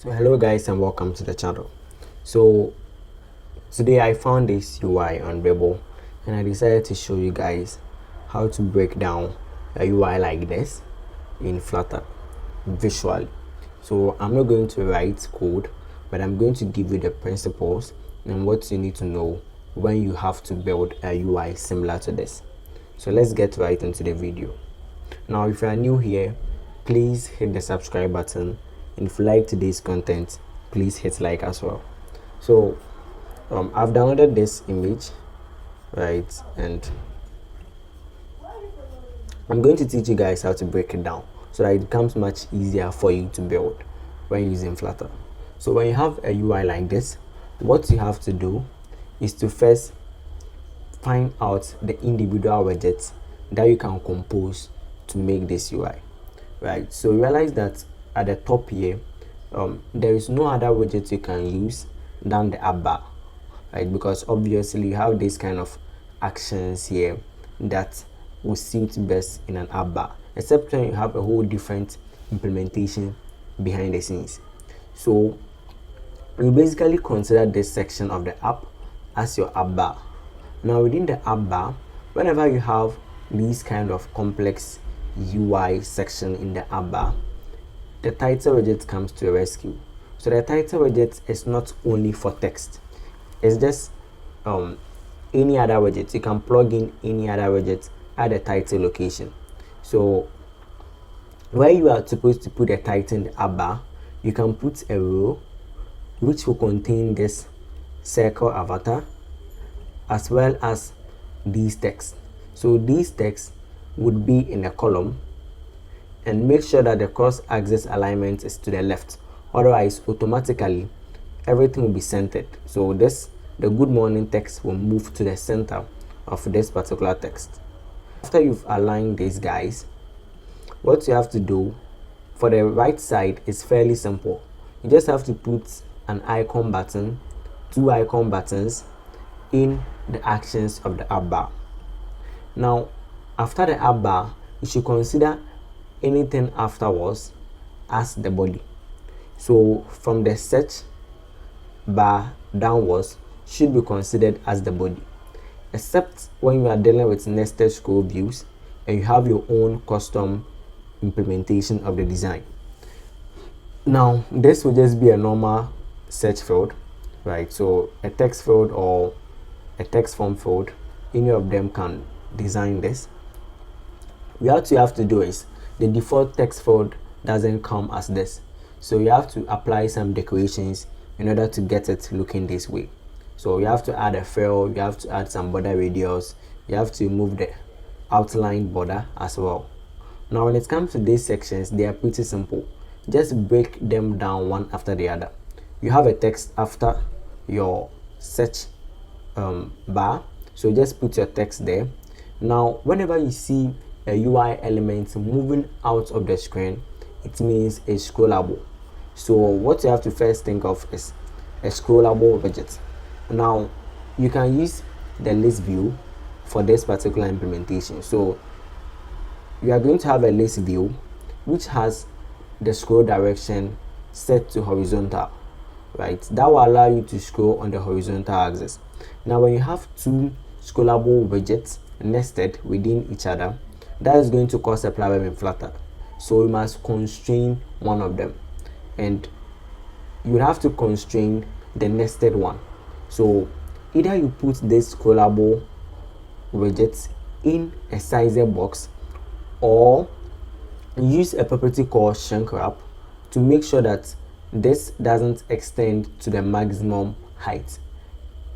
So hello guys and welcome to the channel. So today I found this UI on Rebel and I decided to show you guys how to break down a UI like this in Flutter visually. So I'm not going to write code, but I'm going to give you the principles and what you need to know when you have to build a UI similar to this. So let's get right into the video. Now if you are new here, please hit the subscribe button, and if you like today's content, please hit like as well. So I've downloaded this image, right, and I'm going to teach you guys how to break it down so that it becomes much easier for you to build when using Flutter. So when you have a UI like this, what you have to do is to first find out the individual widgets that you can compose to make this UI, right? So realize that at the top here, there is no other widget you can use than the app bar, right? Because obviously you have this kind of actions here that will suit best in an app bar, except when you have a whole different implementation behind the scenes. So you basically consider this section of the app as your app bar. Now within the app bar, whenever you have these kind of complex UI section in the app bar, the title widget comes to a rescue. So the title widget is not only for text, it's just any other widget. You can plug in any other widget at the title location. So where you are supposed to put the title in the app bar, you can put a row which will contain this circle avatar as well as these texts. So these texts would be in a column, and make sure that the cross-axis alignment is to the left, otherwise automatically everything will be centered. So the good morning text will move to the center of this particular text. After you've aligned these guys, what you have to do for the right side is fairly simple. You just have to put an icon button, two icon buttons in the actions of the app bar. Now after the app bar, you should consider anything afterwards as the body. So from the search bar downwards should be considered as the body, except when you are dealing with nested scroll views and you have your own custom implementation of the design. Now this will just be a normal search field, right? So a text field or a text form field, any of them can design this. What you have to do is, the default text field doesn't come as this, so you have to apply some decorations in order to get it looking this way. So you have to add a fill, you have to add some border radius, you have to remove the outline border as well. Now when it comes to these sections, they are pretty simple. Just break them down one after the other. You have a text after your search bar, so just put your text there. Now whenever you see a UI element moving out of the screen, it means a scrollable. So what you have to first think of is a scrollable widget. Now you can use the list view for this particular implementation. So you are going to have a list view which has the scroll direction set to horizontal, right? That will allow you to scroll on the horizontal axis. Now when you have two scrollable widgets nested within each other, that is going to cause a problem in Flutter. So you must constrain one of them, and you have to constrain the nested one. So either you put this scrollable widget in a sizer box, or use a property called shrink wrap to make sure that this doesn't extend to the maximum height.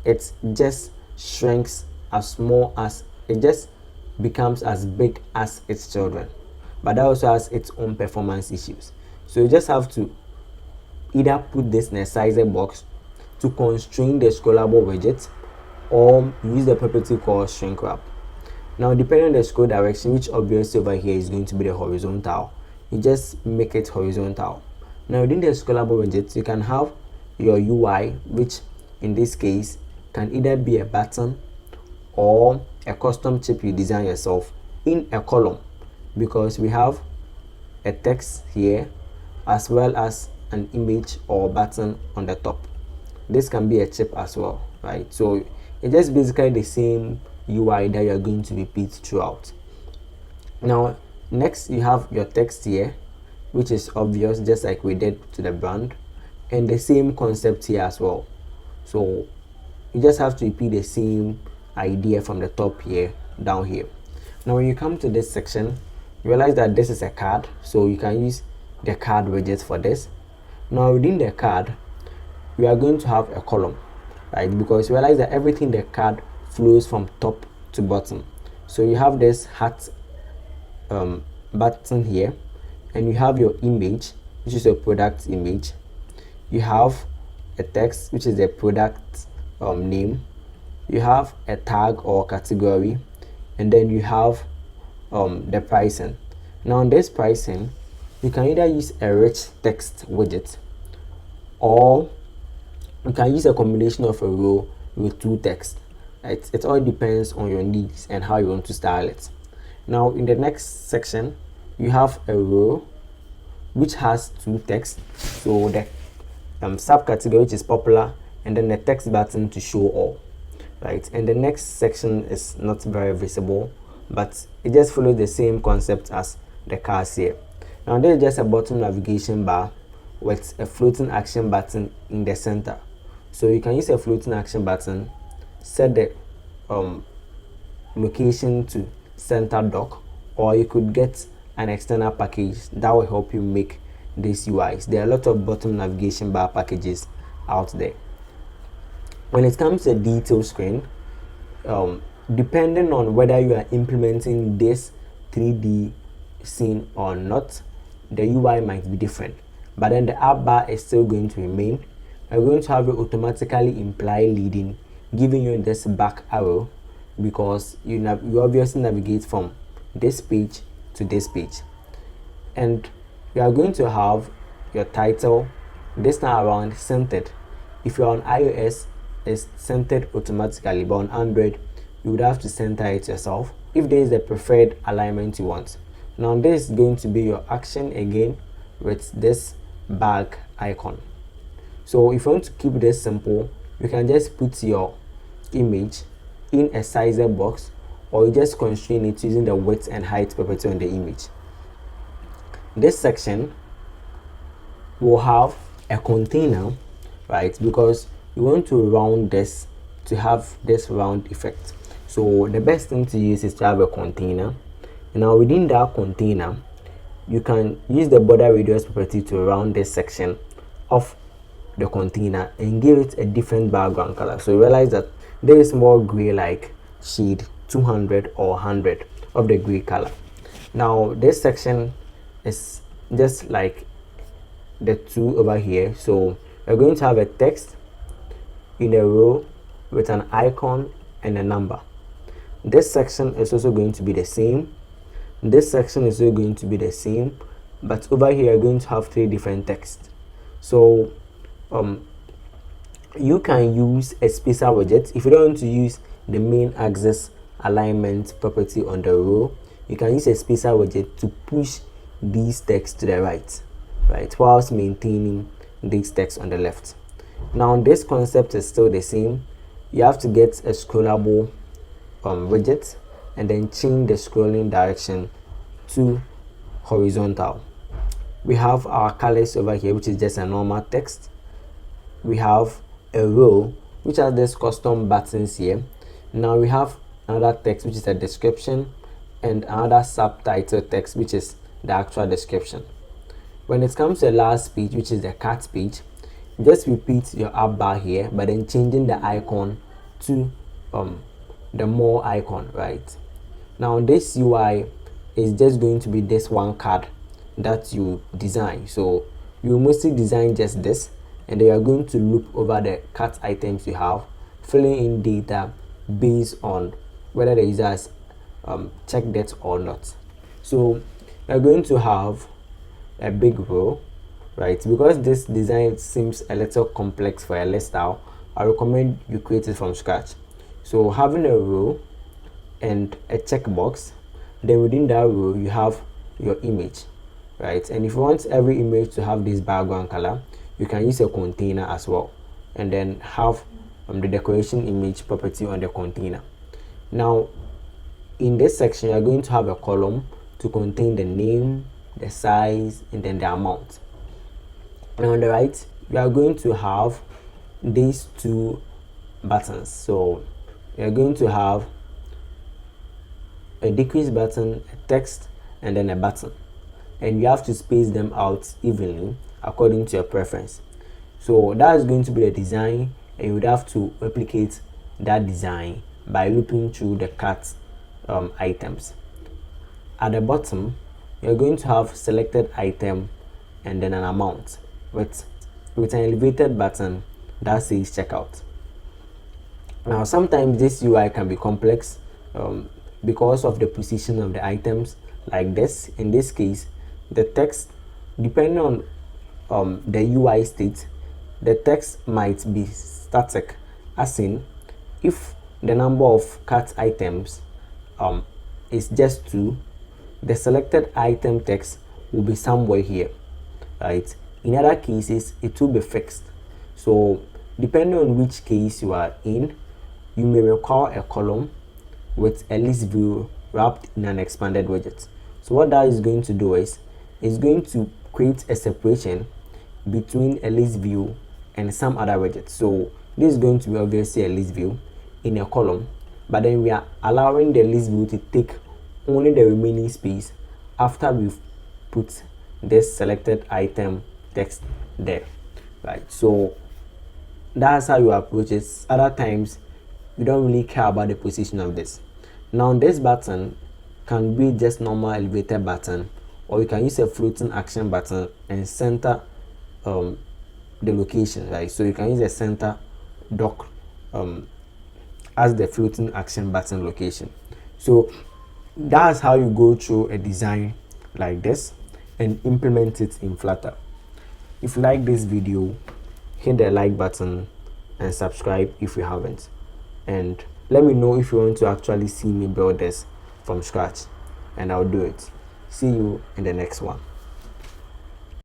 It just shrinks as small as it just becomes as big as its children, but that also has its own performance issues. So you just have to either put this in a sizer box to constrain the scrollable widget, or use the property called shrink wrap. Now depending on the scroll direction, which obviously over here is going to be the horizontal, you just make it horizontal. Now within the scrollable widget, you can have your UI, which in this case can either be a button or a custom chip you design yourself in a column, because we have a text here as well as an image or button on the top. This can be a chip as well, right? So it's just basically the same UI that you're going to repeat throughout. Now next you have your text here, which is obvious, just like we did to the brand, and the same concept here as well. So you just have to repeat the same idea from the top here down here. Now when you come to this section, you realize that this is a card, so you can use the card widget for this. Now within the card, we are going to have a column, right? Because you realize that everything in the card flows from top to bottom. So you have this hat button here, and you have your image, which is a product image. You have a text, which is the product name. You have a tag or category, and then you have the pricing. Now in this pricing, you can either use a rich text widget, or you can use a combination of a row with two text. It all depends on your needs and how you want to style it. Now in the next section, you have a row which has two text, so the subcategory, which is popular, and then the text button to show all, right? And the next section is not very visible, but it just follows the same concept as the cars here. Now there is just a bottom navigation bar with a floating action button in the center. So you can use a floating action button, set the location to center dock, or you could get an external package that will help you make these UIs. There are a lot of bottom navigation bar packages out there. When it comes to detail screen, depending on whether you are implementing this 3D scene or not, the UI might be different, but then the app bar is still going to remain. You're going to have it automatically imply leading, giving you this back arrow, because you obviously navigate from this page to this page. And you are going to have your title, this time around centered. If you're on iOS, it's centered automatically, but on Android, you would have to center it yourself if there is a preferred alignment you want. Now this is going to be your action again with this bag icon. So if you want to keep this simple, you can just put your image in a sizer box, or you just constrain it using the width and height property on the image. This section will have a container, right? Because you want to round this to have this round effect. So the best thing to use is to have a container. Now within that container, you can use the border radius property to round this section of the container and give it a different background color. So you realize that there is more gray like shade 200 or 100 of the gray color. Now this section is just like the two over here. So we're going to have a text in a row with an icon and a number. This section is also going to be the same. This section is also going to be the same, but over here you're going to have three different texts. So you can use a spacer widget. If you don't want to use the main axis alignment property on the row, you can use a spacer widget to push these texts to the right, whilst maintaining these texts on the left. Now this concept is still the same. You have to get a scrollable widget and then change the scrolling direction to horizontal. We have our colors over here, which is just a normal text. We have a row which has this custom buttons here. Now we have another text which is a description, and another subtitle text which is the actual description. When it comes to the last page, which is the cart page, just repeat your app bar here, but then changing the icon to the more icon, right? Now this UI is just going to be this one card that you design. So you mostly design just this, and then you are going to loop over the cart items you have, filling in data based on whether the user has checked it or not. So you're going to have a big row, right? Because this design seems a little complex for a list style, I recommend you create it from scratch. So having a row and a checkbox, then within that row you have your image. right? And if you want every image to have this background color, you can use a container as well, and then have the decoration image property on the container. Now in this section, you are going to have a column to contain the name, the size, and then the amount. And on the right, you are going to have these two buttons. So you are going to have a decrease button, a text, and then a button, and you have to space them out evenly according to your preference. So that is going to be the design, and you would have to replicate that design by looping through the cart items. At the bottom, you're going to have selected item and then an amount with an elevated button that says checkout. Now sometimes this UI can be complex because of the position of the items, like this. In this case, the text, depending on the UI state, the text might be static, as in if the number of cart items is just 2, the selected item text will be somewhere here, right? In other cases, it will be fixed. So depending on which case you are in, you may require a column with a list view wrapped in an expanded widget. So what that is going to do is it's going to create a separation between a list view and some other widget. So this is going to be obviously a list view in a column, but then we are allowing the list view to take only the remaining space after we've put this selected item text there, right? So that's how you approach it. Other times you don't really care about the position of this. Now this button can be just normal elevated button, or you can use a floating action button and center the location, right? So you can use a center dock as the floating action button location. So that's how you go through a design like this and implement it in Flutter. If you like this video, hit the like button and subscribe if you haven't, and let me know if you want to actually see me build this from scratch, and I'll do it. See you in the next one.